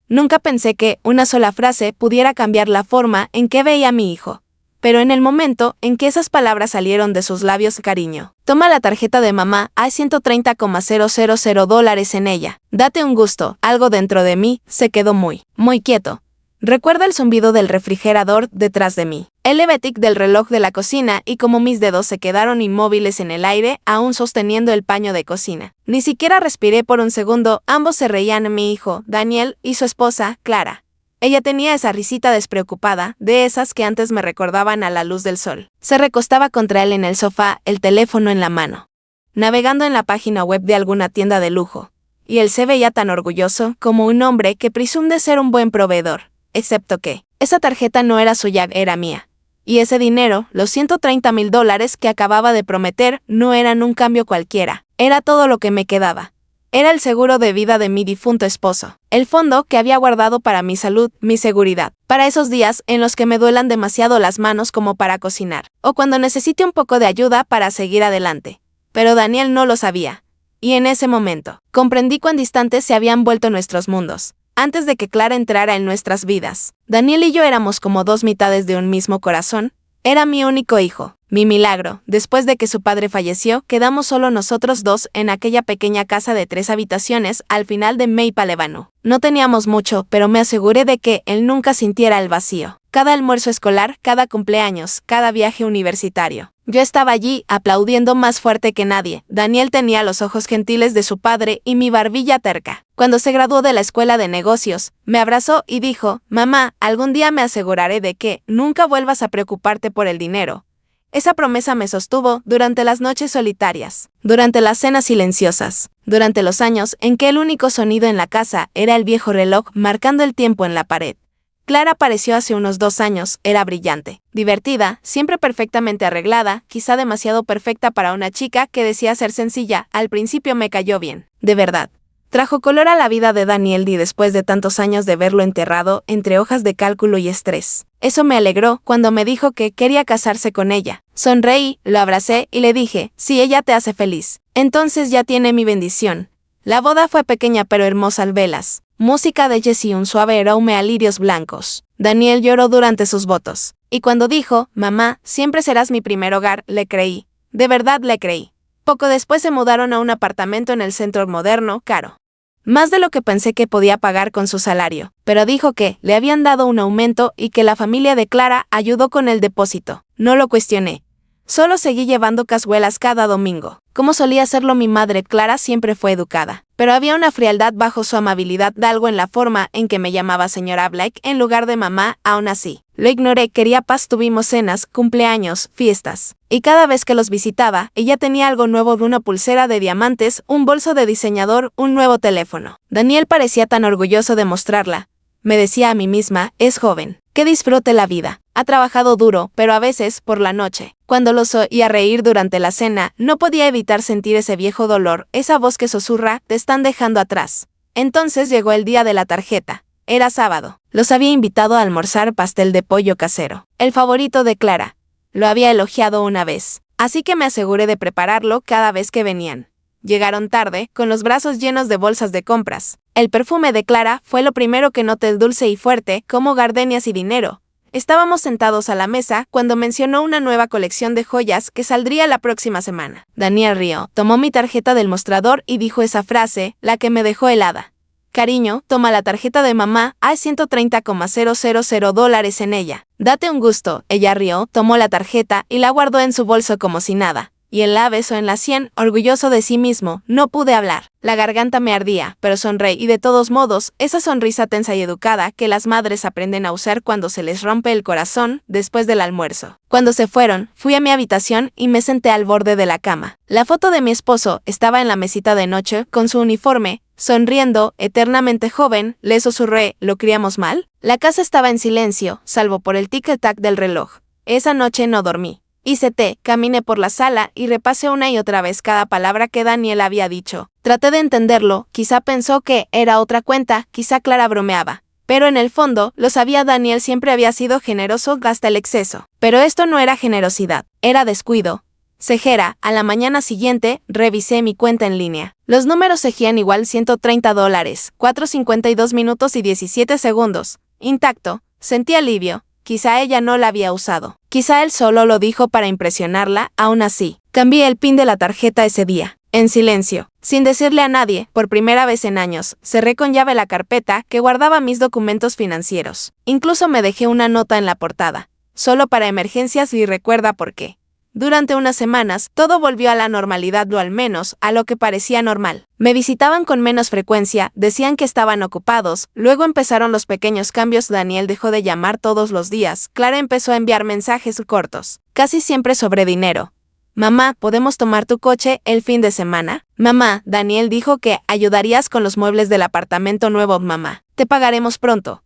Nunca pensé que una sola frase pudiera cambiar la forma en que veía a mi hijo. Pero en el momento en que esas palabras salieron de sus labios, cariño, toma la tarjeta de mamá, hay $130,000 en ella. Date un gusto. Algo dentro de mí se quedó muy quieto. Recuerdo el zumbido del refrigerador detrás de mí, el tic del reloj de la cocina y como mis dedos se quedaron inmóviles en el aire, aún sosteniendo el paño de cocina. Ni siquiera respiré por un segundo, ambos se reían, mi hijo, Daniel, y su esposa, Clara. Ella tenía esa risita despreocupada, de esas que antes me recordaban a la luz del sol. Se recostaba contra él en el sofá, el teléfono en la mano, navegando en la página web de alguna tienda de lujo. Y él se veía tan orgulloso, como un hombre que presume ser un buen proveedor. Excepto que esa tarjeta no era suya, era mía. Y ese dinero, los $130,000 que acababa de prometer, no eran un cambio cualquiera. Era todo lo que me quedaba. Era el seguro de vida de mi difunto esposo, el fondo que había guardado para mi salud, mi seguridad, para esos días en los que me duelan demasiado las manos como para cocinar, o cuando necesite un poco de ayuda para seguir adelante. Pero Daniel no lo sabía. Y en ese momento, comprendí cuán distantes se habían vuelto nuestros mundos. Antes de que Clara entrara en nuestras vidas, Daniel y yo éramos como dos mitades de un mismo corazón. Era mi único hijo, mi milagro. Después de que su padre falleció, quedamos solo nosotros dos en aquella pequeña casa de 3 habitaciones al final de Maple Avenue. No teníamos mucho, pero me aseguré de que él nunca sintiera el vacío. Cada almuerzo escolar, cada cumpleaños, cada viaje universitario. Yo estaba allí, aplaudiendo más fuerte que nadie. Daniel tenía los ojos gentiles de su padre y mi barbilla terca. Cuando se graduó de la escuela de negocios, me abrazó y dijo, mamá, algún día me aseguraré de que nunca vuelvas a preocuparte por el dinero. Esa promesa me sostuvo durante las noches solitarias, durante las cenas silenciosas, durante los años en que el único sonido en la casa era el viejo reloj marcando el tiempo en la pared. Clara apareció hace unos 2 años, era brillante, divertida, siempre perfectamente arreglada, quizá demasiado perfecta para una chica que decía ser sencilla. Al principio me cayó bien, de verdad. Trajo color a la vida de Daniel y después de tantos años de verlo enterrado entre hojas de cálculo y estrés. Eso me alegró cuando me dijo que quería casarse con ella. Sonreí, lo abracé y le dije, si ella te hace feliz, entonces ya tiene mi bendición. La boda fue pequeña pero hermosa al velas. Música de Jesse y un suave aroma a lirios blancos. Daniel lloró durante sus votos. Y cuando dijo, mamá, siempre serás mi primer hogar, le creí. De verdad le creí. Poco después se mudaron a un apartamento en el centro moderno, caro. Más de lo que pensé que podía pagar con su salario, pero dijo que le habían dado un aumento y que la familia de Clara ayudó con el depósito. No lo cuestioné. Solo seguí llevando cazuelas cada domingo. Como solía hacerlo mi madre, Clara siempre fue educada. Pero había una frialdad bajo su amabilidad, algo en la forma en que me llamaba señora Blake en lugar de mamá. Aún así, lo ignoré, quería paz. Tuvimos cenas, cumpleaños, fiestas. Y cada vez que los visitaba, ella tenía algo nuevo, de una pulsera de diamantes, un bolso de diseñador, un nuevo teléfono. Daniel parecía tan orgulloso de mostrarla. Me decía a mí misma, es joven, que disfrute la vida. Ha trabajado duro, pero a veces, por la noche, cuando los oía reír durante la cena, no podía evitar sentir ese viejo dolor, esa voz que susurra, te están dejando atrás. Entonces llegó el día de la tarjeta. Era sábado. Los había invitado a almorzar pastel de pollo casero, el favorito de Clara. Lo había elogiado una vez, así que me aseguré de prepararlo cada vez que venían. Llegaron tarde, con los brazos llenos de bolsas de compras. El perfume de Clara fue lo primero que noté, dulce y fuerte, como gardenias y dinero. Estábamos sentados a la mesa cuando mencionó una nueva colección de joyas que saldría la próxima semana. Daniel rió, tomó mi tarjeta del mostrador y dijo esa frase, la que me dejó helada. Cariño, toma la tarjeta de mamá, hay $130,000 en ella. Date un gusto. Ella rió, tomó la tarjeta y la guardó en su bolso como si nada. Y él la besó en la sien, orgulloso de sí mismo. No pude hablar. La garganta me ardía, pero sonreí y de todos modos, esa sonrisa tensa y educada que las madres aprenden a usar cuando se les rompe el corazón después del almuerzo. Cuando se fueron, fui a mi habitación y me senté al borde de la cama. La foto de mi esposo estaba en la mesita de noche con su uniforme, sonriendo, eternamente joven. Le susurré, ¿lo criamos mal? La casa estaba en silencio, salvo por el tic-tac del reloj. Esa noche no dormí. Hice té, caminé por la sala y repasé una y otra vez cada palabra que Daniel había dicho. Traté de entenderlo, quizá pensó que era otra cuenta, quizá Clara bromeaba. Pero en el fondo, lo sabía, Daniel siempre había sido generoso hasta el exceso. Pero esto no era generosidad, era descuido. Cejera, a la mañana siguiente, revisé mi cuenta en línea. Los números seguían igual: $130, 4:52 minutos y 17 segundos. Intacto. Sentí alivio. Quizá ella no la había usado. Quizá él solo lo dijo para impresionarla. Aún así, cambié el PIN de la tarjeta ese día. En silencio, sin decirle a nadie, por primera vez en años, cerré con llave la carpeta que guardaba mis documentos financieros. Incluso me dejé una nota en la portada. Solo para emergencias, y recuerda por qué. Durante unas semanas, todo volvió a la normalidad, o al menos, a lo que parecía normal. Me visitaban con menos frecuencia, decían que estaban ocupados, luego empezaron los pequeños cambios. Daniel dejó de llamar todos los días, Clara empezó a enviar mensajes cortos, casi siempre sobre dinero. Mamá, ¿podemos tomar tu coche el fin de semana? Mamá, Daniel dijo que ayudarías con los muebles del apartamento nuevo. Mamá, te pagaremos pronto.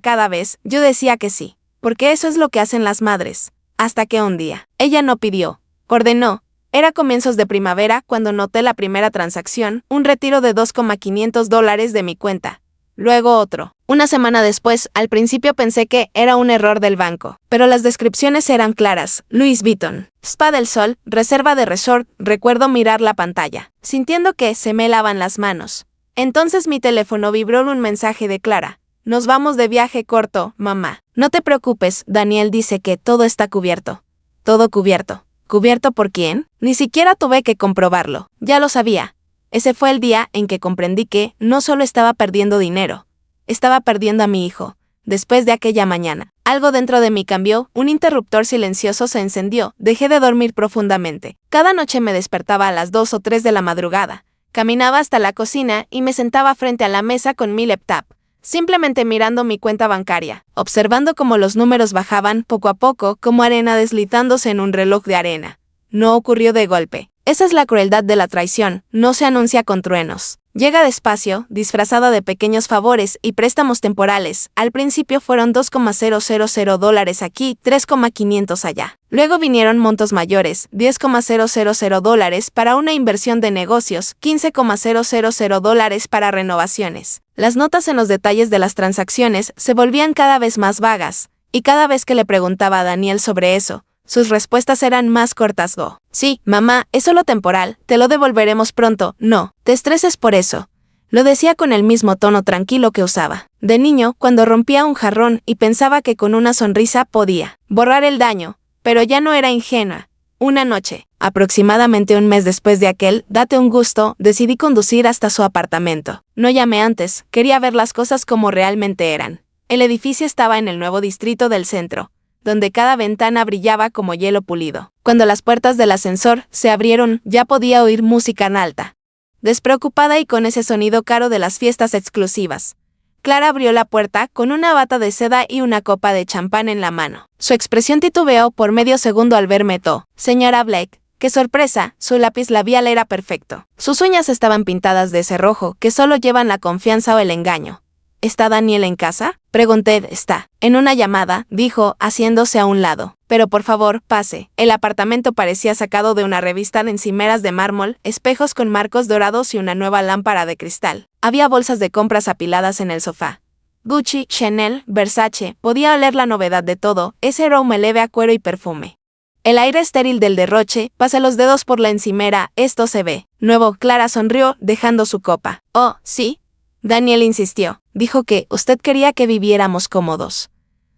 Cada vez, yo decía que sí, porque eso es lo que hacen las madres. Hasta que un día, ella no pidió, ordenó. Era comienzos de primavera cuando noté la primera transacción, un retiro de $2,500 de mi cuenta. Luego otro. Una semana después, al principio pensé que era un error del banco, pero las descripciones eran claras. Louis Vuitton, Spa del Sol, reserva de resort. Recuerdo mirar la pantalla, sintiendo que se me helaban las manos. Entonces mi teléfono vibró, un mensaje de Clara. Nos vamos de viaje corto, mamá. No te preocupes, Daniel dice que todo está cubierto. Todo cubierto. ¿Cubierto por quién? Ni siquiera tuve que comprobarlo. Ya lo sabía. Ese fue el día en que comprendí que no solo estaba perdiendo dinero, estaba perdiendo a mi hijo. Después de aquella mañana, algo dentro de mí cambió, un interruptor silencioso se encendió, dejé de dormir profundamente. Cada noche me despertaba a las 2 o 3 de la madrugada. Caminaba hasta la cocina y me sentaba frente a la mesa con mi laptop, simplemente mirando mi cuenta bancaria, observando cómo los números bajaban poco a poco, como arena deslizándose en un reloj de arena. No ocurrió de golpe. Esa es la crueldad de la traición, no se anuncia con truenos. Llega despacio, disfrazada de pequeños favores y préstamos temporales. Al principio fueron $2,000 aquí, $3,500 allá. Luego vinieron montos mayores, $10,000 para una inversión de negocios, $15,000 para renovaciones. Las notas en los detalles de las transacciones se volvían cada vez más vagas, y cada vez que le preguntaba a Daniel sobre eso, sus respuestas eran más cortas. Sí, mamá, es solo temporal, te lo devolveremos pronto. No, te estreses por eso. Lo decía con el mismo tono tranquilo que usaba de niño cuando rompía un jarrón y pensaba que con una sonrisa podía borrar el daño, pero ya no era ingenua. Una noche, aproximadamente un mes después de aquel date un gusto, decidí conducir hasta su apartamento. No llamé antes, quería ver las cosas como realmente eran. El edificio estaba en el nuevo distrito del centro, donde cada ventana brillaba como hielo pulido. Cuando las puertas del ascensor se abrieron, ya podía oír música en alta, despreocupada y con ese sonido caro de las fiestas exclusivas. Clara abrió la puerta con una bata de seda y una copa de champán en la mano. Su expresión titubeó por medio segundo al verme. Señora Blake, qué sorpresa, su lápiz labial era perfecto. Sus uñas estaban pintadas de ese rojo que solo llevan la confianza o el engaño. ¿Está Daniel en casa? Pregunté. Está en una llamada, dijo, haciéndose a un lado. Pero por favor, pase. El apartamento parecía sacado de una revista en encimeras de mármol, espejos con marcos dorados y una nueva lámpara de cristal. Había bolsas de compras apiladas en el sofá. Gucci, Chanel, Versace, podía oler la novedad de todo, ese aroma leve a cuero y perfume. El aire estéril del derroche, pasé los dedos por la encimera, esto se ve nuevo. Clara sonrió, dejando su copa. Oh, sí. Daniel insistió. Dijo que usted quería que viviéramos cómodos.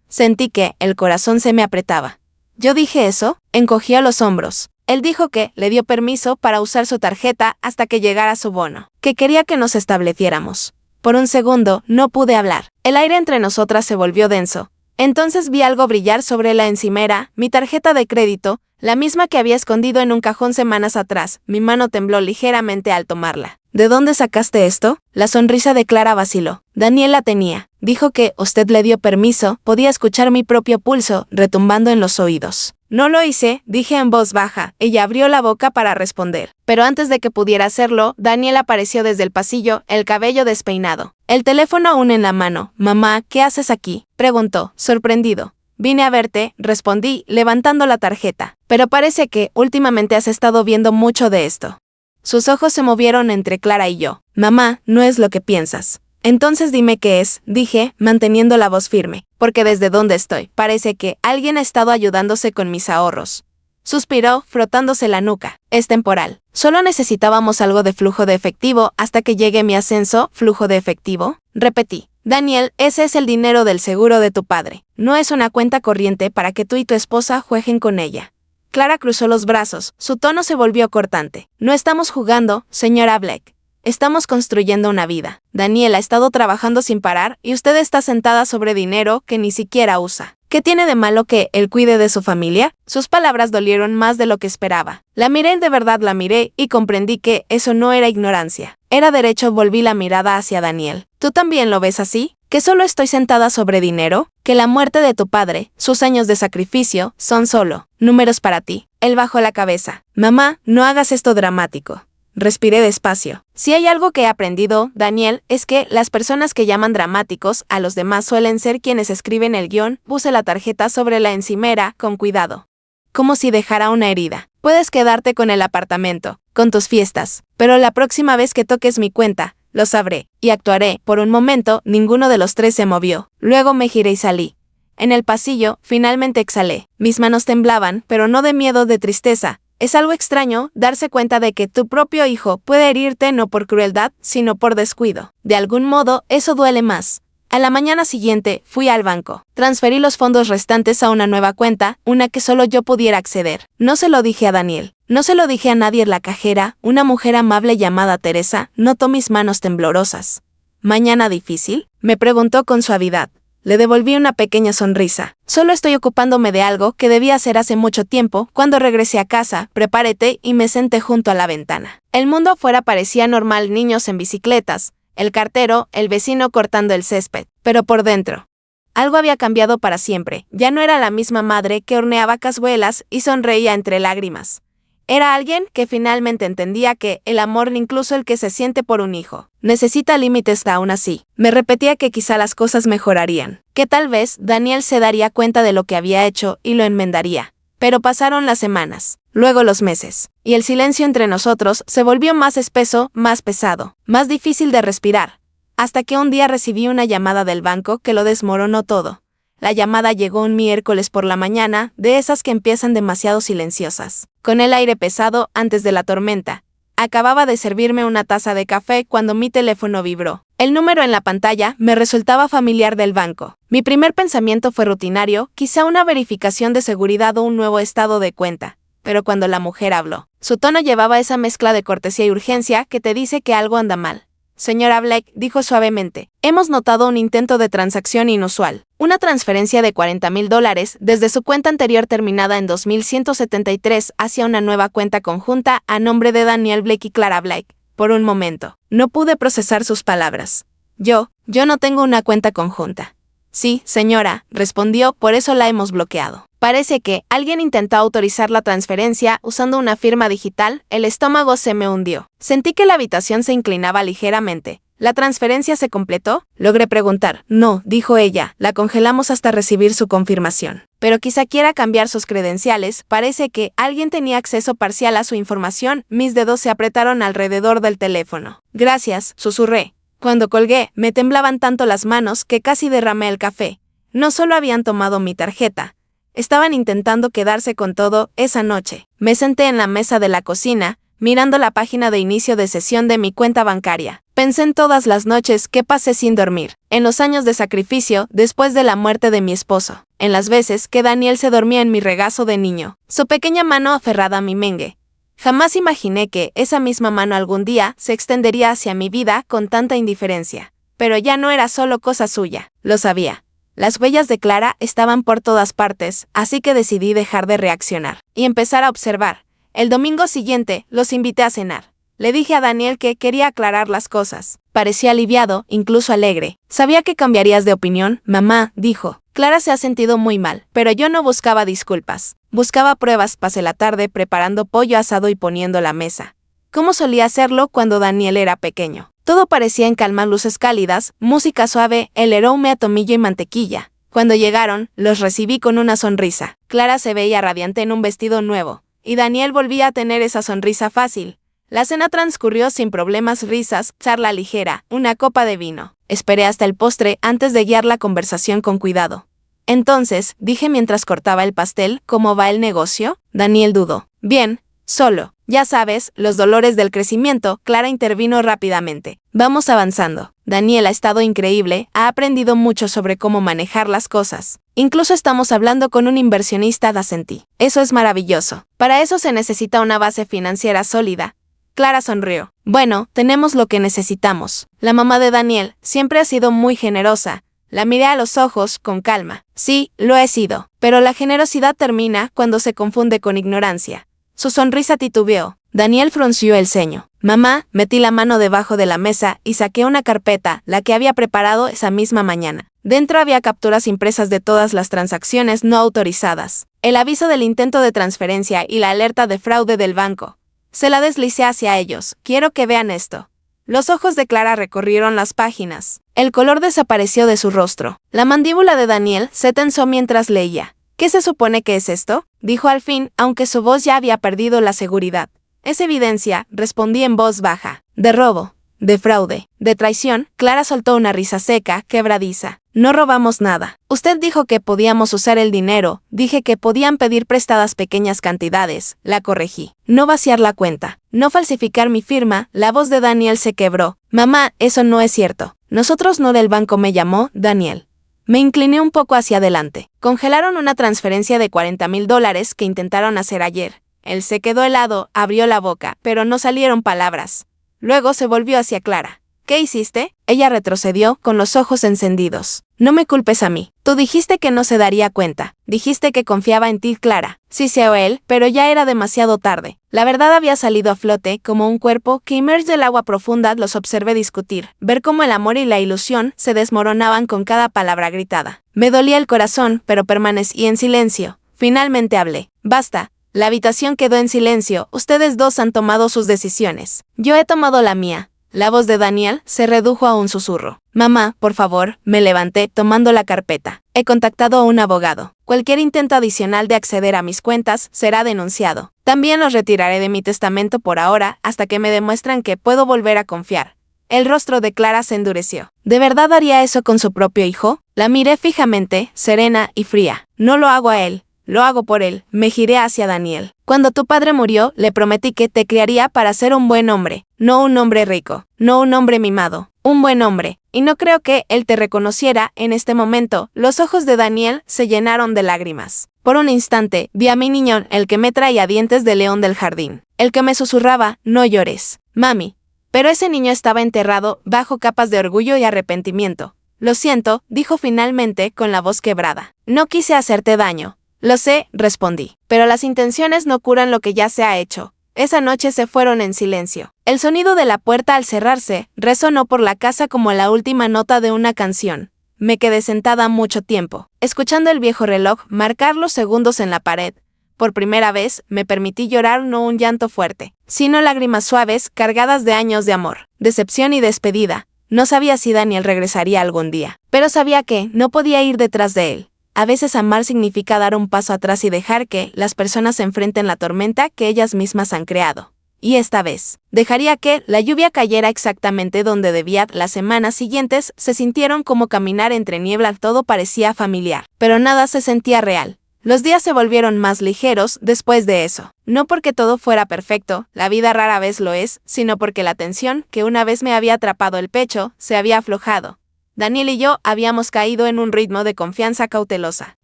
Sentí que el corazón se me apretaba. ¿Yo dije eso? Encogió los hombros. Él dijo que le dio permiso para usar su tarjeta hasta que llegara su bono, que quería que nos estableciéramos. Por un segundo no pude hablar. El aire entre nosotras se volvió denso. Entonces vi algo brillar sobre la encimera, mi tarjeta de crédito, la misma que había escondido en un cajón semanas atrás. Mi mano tembló ligeramente al tomarla. ¿De dónde sacaste esto? La sonrisa de Clara vaciló. Daniel la tenía. Dijo que usted le dio permiso, podía escuchar mi propio pulso retumbando en los oídos. No lo hice, dije en voz baja. Ella abrió la boca para responder. Pero antes de que pudiera hacerlo, Daniel apareció desde el pasillo, el cabello despeinado, el teléfono aún en la mano. Mamá, ¿qué haces aquí? Preguntó, sorprendido. Vine a verte, respondí, levantando la tarjeta. Pero parece que últimamente has estado viendo mucho de esto. Sus ojos se movieron entre Clara y yo. Mamá, no es lo que piensas. Entonces dime qué es, dije, manteniendo la voz firme, porque desde donde estoy, parece que alguien ha estado ayudándose con mis ahorros. suspiró, frotándose la nuca. Es temporal. Solo necesitábamos algo de flujo de efectivo hasta que llegue mi ascenso. ¿Flujo de efectivo? Repetí. Daniel, ese es el dinero del seguro de tu padre. No es una cuenta corriente para que tú y tu esposa jueguen con ella. Clara cruzó los brazos, su tono se volvió cortante. No estamos jugando, señora Black. Estamos construyendo una vida. Daniel ha estado trabajando sin parar y usted está sentada sobre dinero que ni siquiera usa. ¿Qué tiene de malo que él cuide de su familia? Sus palabras dolieron más de lo que esperaba. La miré, de verdad la miré, y comprendí que eso no era ignorancia. Era derecho. Volví la mirada hacia Daniel. ¿Tú también lo ves así? ¿Que solo estoy sentada sobre dinero? ¿Que la muerte de tu padre, sus años de sacrificio, son solo números para ti? Él bajó la cabeza. Mamá, no hagas esto dramático. Respiré despacio. Si hay algo que he aprendido, Daniel, es que las personas que llaman dramáticos a los demás suelen ser quienes escriben el guión. Puse la tarjeta sobre la encimera, con cuidado. Como si dejara una herida. Puedes quedarte con el apartamento, con tus fiestas, pero la próxima vez que toques mi cuenta, lo sabré, y actuaré. Por un momento, ninguno de los tres se movió. Luego me giré y salí. En el pasillo, finalmente exhalé. Mis manos temblaban, pero no de miedo, de tristeza. Es algo extraño darse cuenta de que tu propio hijo puede herirte no por crueldad, sino por descuido. De algún modo, eso duele más. A la mañana siguiente, fui al banco. Transferí los fondos restantes a una nueva cuenta, una que solo yo pudiera acceder. No se lo dije a Daniel. No se lo dije a nadie. La cajera, una mujer amable llamada Teresa, notó mis manos temblorosas. ¿Mañana difícil?, me preguntó con suavidad. Le devolví una pequeña sonrisa. Solo estoy ocupándome de algo que debía hacer hace mucho tiempo. Cuando regresé a casa, preparé té y me senté junto a la ventana. El mundo afuera parecía normal: niños en bicicletas, el cartero, el vecino cortando el césped. Pero por dentro, algo había cambiado para siempre. Ya no era la misma madre que horneaba cazuelas y sonreía entre lágrimas. Era alguien que finalmente entendía que el amor, incluso el que se siente por un hijo, necesita límites. Aún así, me repetía que quizá las cosas mejorarían, que tal vez Daniel se daría cuenta de lo que había hecho y lo enmendaría. Pero pasaron las semanas, luego los meses, y el silencio entre nosotros se volvió más espeso, más pesado, más difícil de respirar, hasta que un día recibí una llamada del banco que lo desmoronó todo. La llamada llegó un miércoles por la mañana, de esas que empiezan demasiado silenciosas, con el aire pesado antes de la tormenta. Acababa de servirme una taza de café cuando mi teléfono vibró. El número en la pantalla me resultaba familiar, del banco. Mi primer pensamiento fue rutinario, quizá una verificación de seguridad o un nuevo estado de cuenta. Pero cuando la mujer habló, su tono llevaba esa mezcla de cortesía y urgencia que te dice que algo anda mal. Señora Black, dijo suavemente, hemos notado un intento de transacción inusual. Una transferencia de $40,000 desde su cuenta anterior terminada en 2173 hacia una nueva cuenta conjunta a nombre de Daniel Black y Clara Black. Por un momento, no pude procesar sus palabras. Yo no tengo una cuenta conjunta. Sí, señora, respondió, por eso la hemos bloqueado. Parece que alguien intentó autorizar la transferencia usando una firma digital. El estómago se me hundió. Sentí que la habitación se inclinaba ligeramente. ¿La transferencia se completó?, logré preguntar. No, dijo ella, la congelamos hasta recibir su confirmación. Pero quizá quiera cambiar sus credenciales. Parece que alguien tenía acceso parcial a su información. Mis dedos se apretaron alrededor del teléfono. Gracias, susurré. Cuando colgué, me temblaban tanto las manos que casi derramé el café. No solo habían tomado mi tarjeta, estaban intentando quedarse con todo. Esa noche, me senté en la mesa de la cocina, mirando la página de inicio de sesión de mi cuenta bancaria. Pensé en todas las noches que pasé sin dormir, en los años de sacrificio después de la muerte de mi esposo, en las veces que Daniel se dormía en mi regazo de niño, su pequeña mano aferrada a mi mengue. Jamás imaginé que esa misma mano algún día se extendería hacia mi vida con tanta indiferencia. Pero ya no era solo cosa suya, lo sabía. Las huellas de Clara estaban por todas partes, así que decidí dejar de reaccionar y empezar a observar. El domingo siguiente, los invité a cenar. Le dije a Daniel que quería aclarar las cosas. Parecía aliviado, incluso alegre. Sabía que cambiarías de opinión, mamá, dijo. Clara se ha sentido muy mal, pero yo no buscaba disculpas. Buscaba pruebas. Pasé la tarde preparando pollo asado y poniendo la mesa, como solía hacerlo cuando Daniel era pequeño. Todo parecía en calma, luces cálidas, música suave, el aroma a tomillo y mantequilla. Cuando llegaron, los recibí con una sonrisa. Clara se veía radiante en un vestido nuevo, y Daniel volvía a tener esa sonrisa fácil. La cena transcurrió sin problemas, risas, charla ligera, una copa de vino. Esperé hasta el postre antes de guiar la conversación con cuidado. Entonces, dije mientras cortaba el pastel, ¿cómo va el negocio? Daniel dudó. Bien, solo. Ya sabes, los dolores del crecimiento. Clara intervino rápidamente. Vamos avanzando. Daniel ha estado increíble, ha aprendido mucho sobre cómo manejar las cosas. Incluso estamos hablando con un inversionista, asentí. Eso es maravilloso. Para eso se necesita una base financiera sólida. Clara sonrió. Bueno, tenemos lo que necesitamos. La mamá de Daniel siempre ha sido muy generosa. La miré a los ojos, con calma. Sí, lo he sido. Pero la generosidad termina cuando se confunde con ignorancia. Su sonrisa titubeó. Daniel frunció el ceño. Mamá, metí la mano debajo de la mesa y saqué una carpeta, la que había preparado esa misma mañana. Dentro había capturas impresas de todas las transacciones no autorizadas, el aviso del intento de transferencia y la alerta de fraude del banco. Se la deslicé hacia ellos. Quiero que vean esto. Los ojos de Clara recorrieron las páginas. El color desapareció de su rostro. La mandíbula de Daniel se tensó mientras leía. ¿Qué se supone que es esto? Dijo al fin, aunque su voz ya había perdido la seguridad. Es evidencia, respondí en voz baja. De robo, de fraude, de traición. Clara soltó una risa seca, quebradiza. No robamos nada. Usted dijo que podíamos usar el dinero. Dije que podían pedir prestadas pequeñas cantidades. La corregí. No vaciar la cuenta. No falsificar mi firma. La voz de Daniel se quebró. Mamá, eso no es cierto. Nosotros no del banco, me llamó Daniel. Me incliné un poco hacia adelante. Congelaron una transferencia de $40,000 que intentaron hacer ayer. Él se quedó helado, abrió la boca, pero no salieron palabras. Luego se volvió hacia Clara. ¿Qué hiciste? Ella retrocedió, con los ojos encendidos. No me culpes a mí. Tú dijiste que no se daría cuenta. Dijiste que confiaba en ti, Clara. Sí sé él, pero ya era demasiado tarde. La verdad había salido a flote, como un cuerpo que emerge del agua profunda. Los observé discutir, ver cómo el amor y la ilusión se desmoronaban con cada palabra gritada. Me dolía el corazón, pero permanecí en silencio. Finalmente hablé. Basta. La habitación quedó en silencio. Ustedes dos han tomado sus decisiones. Yo he tomado la mía. La voz de Daniel se redujo a un susurro. Mamá, por favor, me levanté tomando la carpeta. He contactado a un abogado. Cualquier intento adicional de acceder a mis cuentas será denunciado. También los retiraré de mi testamento por ahora hasta que me demuestren que puedo volver a confiar. El rostro de Clara se endureció. ¿De verdad haría eso con su propio hijo? La miré fijamente, serena y fría. No lo hago a él. Lo hago por él. Me giré hacia Daniel. Cuando tu padre murió, le prometí que te criaría para ser un buen hombre. No un hombre rico. No un hombre mimado. Un buen hombre. Y no creo que él te reconociera en este momento. Los ojos de Daniel se llenaron de lágrimas. Por un instante, vi a mi niño, el que me traía dientes de león del jardín. El que me susurraba, no llores, mami. Pero ese niño estaba enterrado bajo capas de orgullo y arrepentimiento. Lo siento, dijo finalmente con la voz quebrada. No quise hacerte daño. Lo sé, respondí, pero las intenciones no curan lo que ya se ha hecho. Esa noche se fueron en silencio. El sonido de la puerta al cerrarse resonó por la casa como la última nota de una canción. Me quedé sentada mucho tiempo, escuchando el viejo reloj marcar los segundos en la pared. Por primera vez, me permití llorar no un llanto fuerte, sino lágrimas suaves cargadas de años de amor, decepción y despedida. No sabía si Daniel regresaría algún día, pero sabía que no podía ir detrás de él. A veces amar significa dar un paso atrás y dejar que las personas enfrenten la tormenta que ellas mismas han creado. Y esta vez, dejaría que la lluvia cayera exactamente donde debía. Las semanas siguientes se sintieron como caminar entre niebla. Todo parecía familiar, pero nada se sentía real. Los días se volvieron más ligeros después de eso. No porque todo fuera perfecto, la vida rara vez lo es, sino porque la tensión que una vez me había atrapado el pecho se había aflojado. Daniel y yo habíamos caído en un ritmo de confianza cautelosa.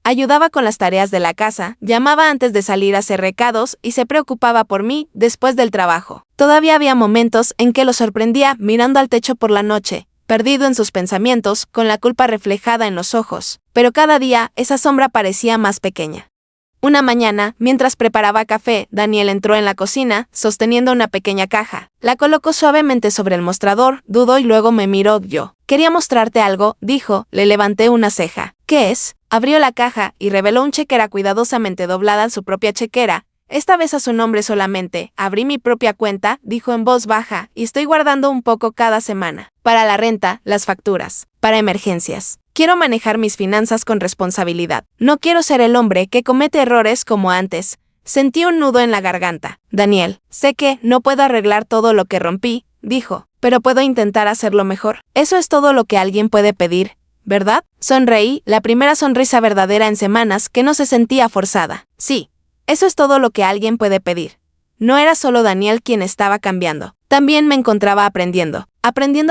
Ayudaba con las tareas de la casa, llamaba antes de salir a hacer recados y se preocupaba por mí después del trabajo. Todavía había momentos en que lo sorprendía mirando al techo por la noche, perdido en sus pensamientos, con la culpa reflejada en los ojos, pero cada día esa sombra parecía más pequeña. Una mañana, mientras preparaba café, Daniel entró en la cocina, sosteniendo una pequeña caja. La colocó suavemente sobre el mostrador, dudó y luego me miró. Yo quería mostrarte algo, dijo. Le levanté una ceja. ¿Qué es? Abrió la caja y reveló un chequera cuidadosamente doblada en su propia chequera. Esta vez a su nombre solamente. Abrí mi propia cuenta, dijo en voz baja, y estoy guardando un poco cada semana. Para la renta, las facturas, para emergencias. Quiero manejar mis finanzas con responsabilidad. No quiero ser el hombre que comete errores como antes. Sentí un nudo en la garganta. Daniel, sé que no puedo arreglar todo lo que rompí, dijo, pero puedo intentar hacerlo mejor. Eso es todo lo que alguien puede pedir. ¿verdad? Sonreí, la primera sonrisa verdadera en semanas que no se sentía forzada. Sí, eso es todo lo que alguien puede pedir. No era solo Daniel quien estaba cambiando. También me encontraba aprendiendo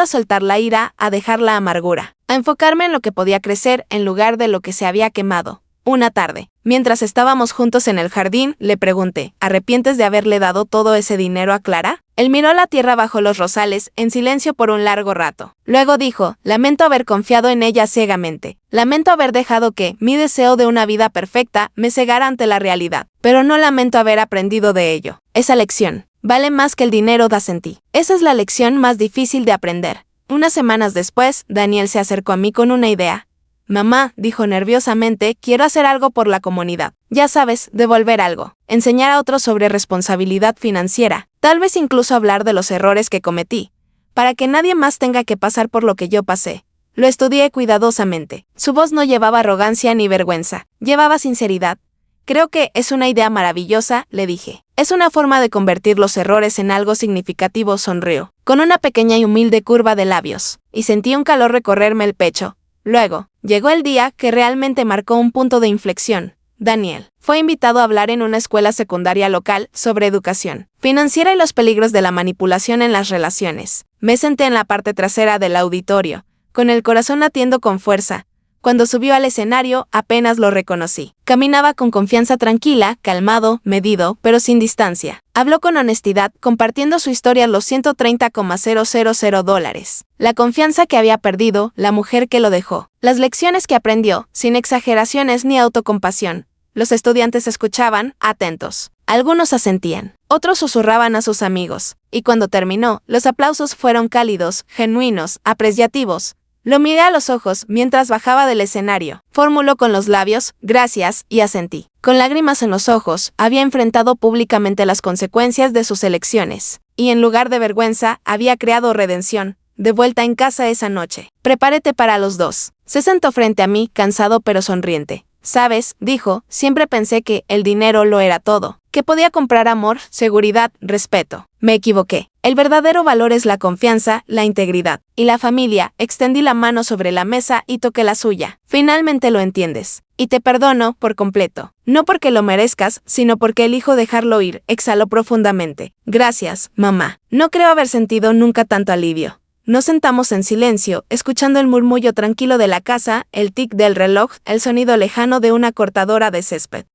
a soltar la ira, a dejar la amargura, a enfocarme en lo que podía crecer en lugar de lo que se había quemado. Una tarde, mientras estábamos juntos en el jardín, le pregunté, ¿arrepientes de haberle dado todo ese dinero a Clara? Él miró la tierra bajo los rosales, en silencio por un largo rato. Luego dijo, lamento haber confiado en ella ciegamente. Lamento haber dejado que mi deseo de una vida perfecta me cegara ante la realidad. Pero no lamento haber aprendido de ello. Esa lección vale más que el dinero das en ti. Esa es la lección más difícil de aprender. Unas semanas después, Daniel se acercó a mí con una idea. Mamá, dijo nerviosamente, quiero hacer algo por la comunidad. Ya sabes, devolver algo. Enseñar a otros sobre responsabilidad financiera. Tal vez incluso hablar de los errores que cometí. Para que nadie más tenga que pasar por lo que yo pasé. Lo estudié cuidadosamente. Su voz no llevaba arrogancia ni vergüenza. Llevaba sinceridad. Creo que es una idea maravillosa, le dije. Es una forma de convertir los errores en algo significativo, sonrió, con una pequeña y humilde curva de labios. Y sentí un calor recorrerme el pecho. Luego, llegó el día que realmente marcó un punto de inflexión. Daniel fue invitado a hablar en una escuela secundaria local sobre educación financiera y los peligros de la manipulación en las relaciones. Me senté en la parte trasera del auditorio, con el corazón latiendo con fuerza. Cuando subió al escenario, apenas lo reconocí. Caminaba con confianza tranquila, calmado, medido, pero sin distancia. Habló con honestidad, compartiendo su historia los $130,000. La confianza que había perdido, la mujer que lo dejó. Las lecciones que aprendió, sin exageraciones ni autocompasión. Los estudiantes escuchaban, atentos. Algunos asentían, otros susurraban a sus amigos. Y cuando terminó, los aplausos fueron cálidos, genuinos, apreciativos. Lo miré a los ojos mientras bajaba del escenario. Formuló con los labios, gracias, y asentí. Con lágrimas en los ojos, había enfrentado públicamente las consecuencias de sus elecciones. Y en lugar de vergüenza, había creado redención. De vuelta en casa esa noche. Prepárate para los dos. Se sentó frente a mí, cansado pero sonriente. Sabes, dijo, siempre pensé que el dinero lo era todo. Que podía comprar amor, seguridad, respeto. Me equivoqué. El verdadero valor es la confianza, la integridad. Y la familia, extendí la mano sobre la mesa y toqué la suya. Finalmente lo entiendes. Y te perdono por completo. No porque lo merezcas, sino porque elijo dejarlo ir, exhaló profundamente. Gracias, mamá. No creo haber sentido nunca tanto alivio. Nos sentamos en silencio, escuchando el murmullo tranquilo de la casa, el tic del reloj, el sonido lejano de una cortadora de césped.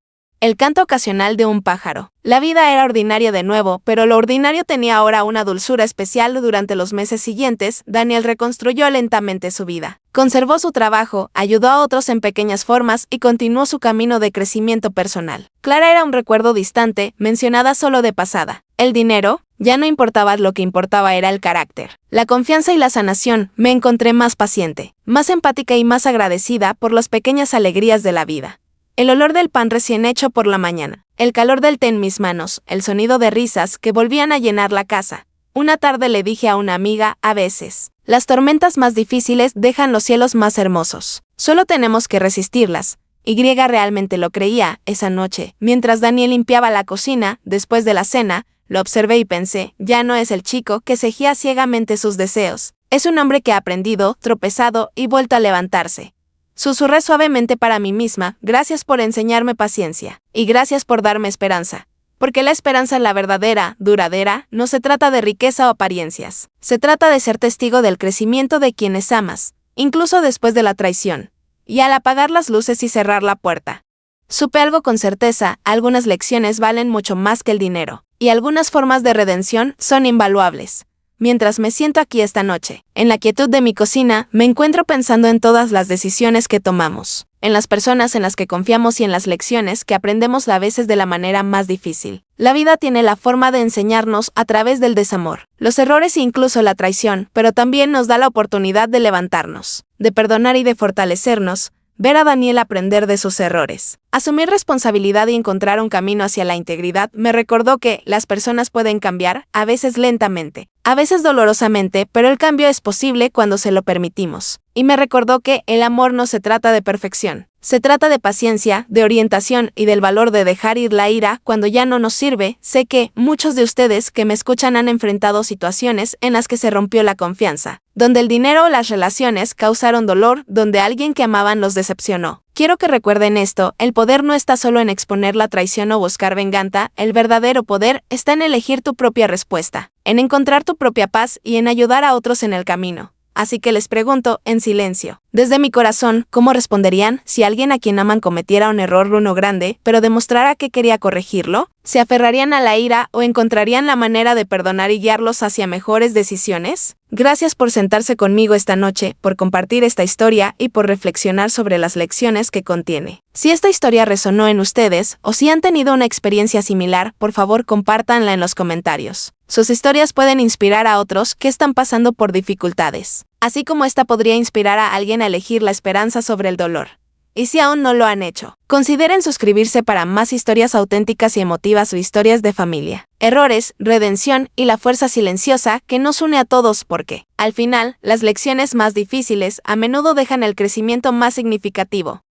El canto ocasional de un pájaro. La vida era ordinaria de nuevo, pero lo ordinario tenía ahora una dulzura especial. Durante los meses siguientes, Daniel reconstruyó lentamente su vida. Conservó su trabajo, ayudó a otros en pequeñas formas y continuó su camino de crecimiento personal. Clara era un recuerdo distante, mencionada solo de pasada. El dinero ya no importaba, lo que importaba era el carácter. La confianza y la sanación. Me encontré más paciente, más empática y más agradecida por las pequeñas alegrías de la vida. El olor del pan recién hecho por la mañana, el calor del té en mis manos, el sonido de risas que volvían a llenar la casa. Una tarde le dije a una amiga, a veces, las tormentas más difíciles dejan los cielos más hermosos. Solo tenemos que resistirlas. Y realmente lo creía. Esa noche, mientras Daniel limpiaba la cocina, después de la cena, lo observé y pensé, ya no es el chico que seguía ciegamente sus deseos. Es un hombre que ha aprendido, tropezado y vuelto a levantarse. Susurré suavemente para mí misma, gracias por enseñarme paciencia, y gracias por darme esperanza. Porque la esperanza, la verdadera, duradera, no se trata de riqueza o apariencias. Se trata de ser testigo del crecimiento de quienes amas, incluso después de la traición. Y al apagar las luces y cerrar la puerta. Supe algo con certeza, algunas lecciones valen mucho más que el dinero, y algunas formas de redención son invaluables. Mientras me siento aquí esta noche, en la quietud de mi cocina, me encuentro pensando en todas las decisiones que tomamos, en las personas en las que confiamos y en las lecciones que aprendemos a veces de la manera más difícil. La vida tiene la forma de enseñarnos a través del desamor, los errores e incluso la traición, pero también nos da la oportunidad de levantarnos, de perdonar y de fortalecernos. Ver a Daniel aprender de sus errores, Asumir responsabilidad y encontrar un camino hacia la integridad me recordó que las personas pueden cambiar, a veces lentamente, a veces dolorosamente, pero el cambio es posible cuando se lo permitimos. Y me recordó que el amor no se trata de perfección. Se trata de paciencia, de orientación y del valor de dejar ir la ira cuando ya no nos sirve. Sé que muchos de ustedes que me escuchan han enfrentado situaciones en las que se rompió la confianza, donde el dinero o las relaciones causaron dolor, donde alguien que amaban los decepcionó. Quiero que recuerden esto, el poder no está solo en exponer la traición o buscar venganza, el verdadero poder está en elegir tu propia respuesta, en encontrar tu propia paz y en ayudar a otros en el camino. Así que les pregunto, en silencio, desde mi corazón, ¿cómo responderían si alguien a quien aman cometiera un error uno grande, pero demostrara que quería corregirlo? ¿Se aferrarían a la ira o encontrarían la manera de perdonar y guiarlos hacia mejores decisiones? Gracias por sentarse conmigo esta noche, por compartir esta historia y por reflexionar sobre las lecciones que contiene. Si esta historia resonó en ustedes o si han tenido una experiencia similar, por favor compártanla en los comentarios. Sus historias pueden inspirar a otros que están pasando por dificultades, así como esta podría inspirar a alguien a elegir la esperanza sobre el dolor. Y si aún no lo han hecho, consideren suscribirse para más historias auténticas y emotivas o historias de familia, errores, redención y la fuerza silenciosa que nos une a todos porque, al final, las lecciones más difíciles a menudo dejan el crecimiento más significativo.